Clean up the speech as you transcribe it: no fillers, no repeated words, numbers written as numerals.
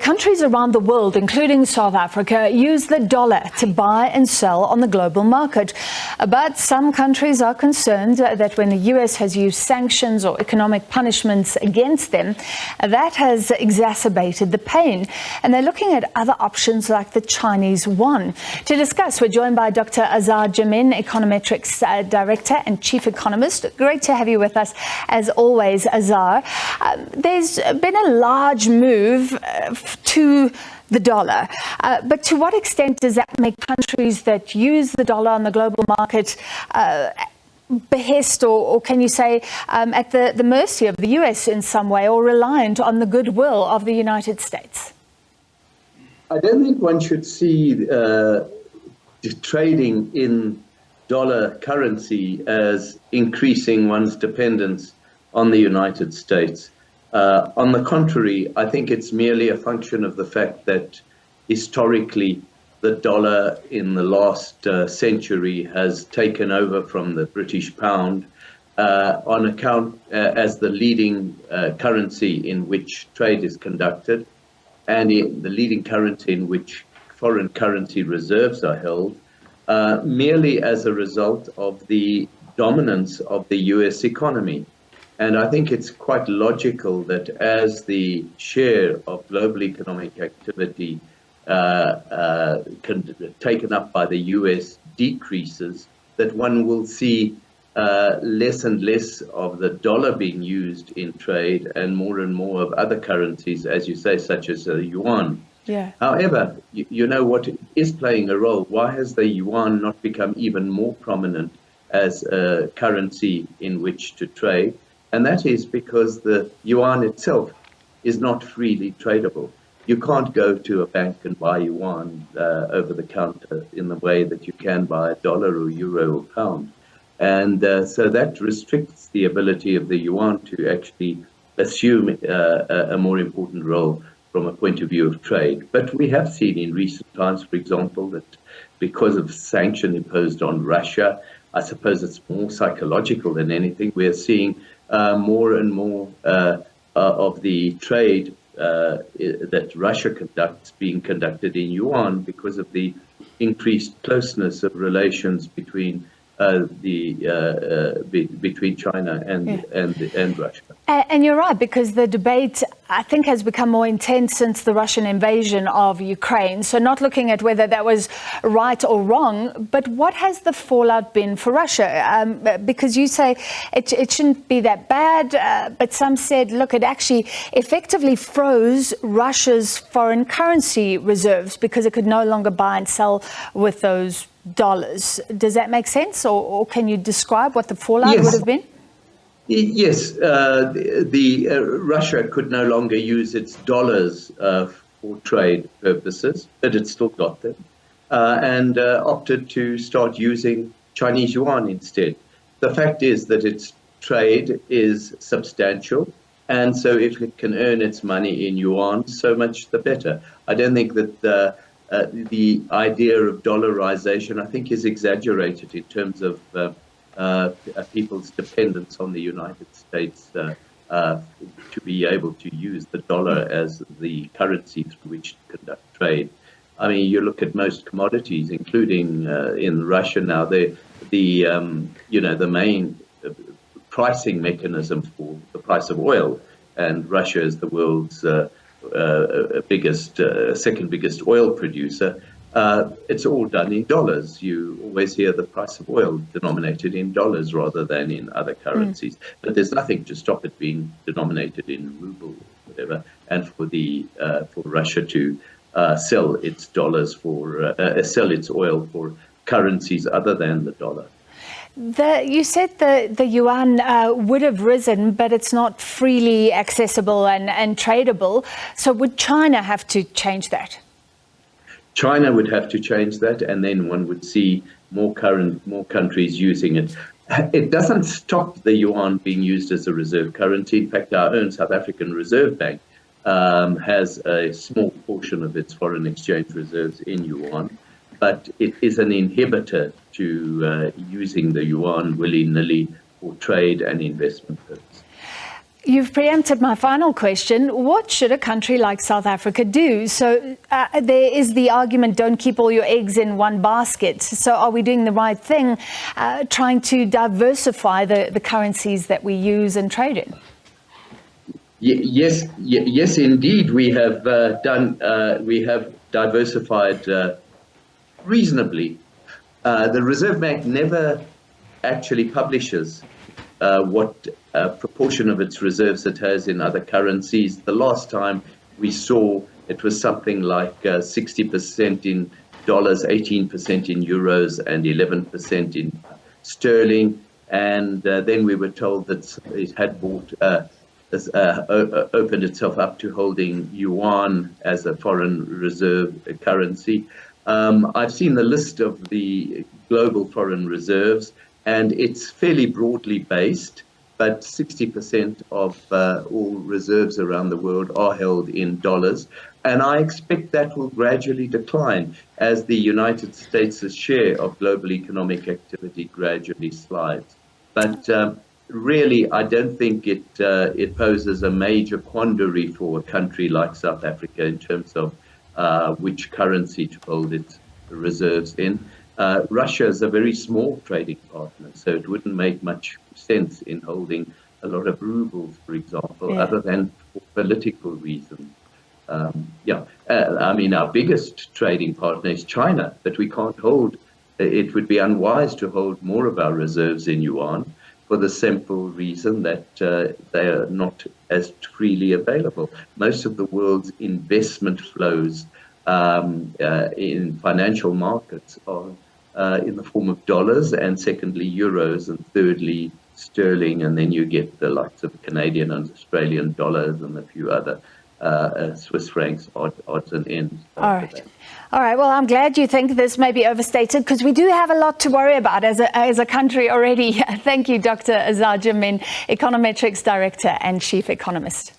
countries around the world, including South Africa, use the dollar to buy and sell on the global market. But some countries are concerned that when the US has used sanctions or economic punishments against them, that has exacerbated the pain. And they're looking at other options like the Chinese yuan. To discuss, we're joined by Dr Azar Jammine, Econometrix Director and Chief Economist. Great to have you with us, as always, Azar. There's been a large move to the dollar, but to what extent does that make countries that use the dollar on the global market behest, or can you say at the mercy of the US in some way, or reliant on the goodwill of the United States? I don't think one should see trading in dollar currency as increasing one's dependence on the United States. On the contrary, I think it's merely a function of the fact that historically the dollar in the last century has taken over from the British pound on account as the leading currency in which trade is conducted, and the leading currency in which foreign currency reserves are held, merely as a result of the dominance of the US economy. And I think it's quite logical that as the share of global economic activity taken up by the US decreases, that one will see less and less of the dollar being used in trade and more of other currencies, as you say, such as the yuan. Yeah. However, you know what is playing a role? Why has the yuan not become even more prominent as a currency in which to trade? And that is because the yuan itself is not freely tradable. You can't go to a bank and buy yuan over the counter in the way that you can buy a dollar or euro or pound. And so that restricts the ability of the yuan to actually assume a more important role from a point of view of trade. But we have seen in recent times, for example, that because of sanctions imposed on Russia, I suppose it's more psychological than anything, we're seeing more and more of the trade that Russia conducts being conducted in yuan because of the increased closeness of relations between between China and Russia. And you're right, because the debate, I think, has become more intense since the Russian invasion of Ukraine. So not looking at whether that was right or wrong, but what has the fallout been for Russia? Because you say it shouldn't be that bad, but some said, look, it actually effectively froze Russia's foreign currency reserves because it could no longer buy and sell with those dollars. Does that make sense, or can you describe what the fallout would have been? Yes, Russia could no longer use its dollars for trade purposes, but it still got them, and opted to start using Chinese yuan instead. The fact is that its trade is substantial, and so if it can earn its money in yuan, so much the better. I don't think that the idea of dollarization, I think, is exaggerated in terms of people's dependence on the United States to be able to use the dollar as the currency through which to conduct trade. I mean, you look at most commodities, including in Russia now, the main pricing mechanism for the price of oil, and Russia is the world's second biggest oil producer. It's all done in dollars. You always hear the price of oil denominated in dollars rather than in other currencies. But there's nothing to stop it being denominated in ruble or whatever, and for Russia to sell its dollars sell its oil for currencies other than the dollar. You said the yuan would have risen, but it's not freely accessible and tradable. So would China have to change that? China would have to change that, and then one would see more countries using it. It doesn't stop the yuan being used as a reserve currency. In fact, our own South African Reserve Bank has a small portion of its foreign exchange reserves in yuan, but it is an inhibitor to using the yuan willy-nilly for trade and investment purposes. You've preempted my final question. What should a country like South Africa do? So there is the argument, don't keep all your eggs in one basket. So are we doing the right thing, trying to diversify the currencies that we use and trade in? Yes, indeed. We have diversified reasonably. The Reserve Bank never actually publishes what proportion of its reserves it has in other currencies. The last time we saw it was something like 60% in dollars, 18% in euros, and 11% in sterling. And then we were told that it had opened itself up to holding yuan as a foreign reserve currency. I've seen the list of the global foreign reserves, and it's fairly broadly based, but 60% of all reserves around the world are held in dollars. And I expect that will gradually decline as the United States' share of global economic activity gradually slides. But really, I don't think it poses a major quandary for a country like South Africa in terms of which currency to hold its reserves in. Russia is a very small trading partner, so it wouldn't make much sense in holding a lot of rubles, for example, other than for political reasons. I mean, our biggest trading partner is China, but we can't hold. It would be unwise to hold more of our reserves in yuan for the simple reason that they are not as freely available. Most of the world's investment flows in financial markets are in the form of dollars, and secondly euros, and thirdly sterling, and then you get the likes of Canadian and Australian dollars and a few other Swiss francs, odds and ends. All right. Well, I'm glad you think this may be overstated, because we do have a lot to worry about as a country already. Thank you, Dr. Azar Jammine, Econometrix Director and Chief Economist.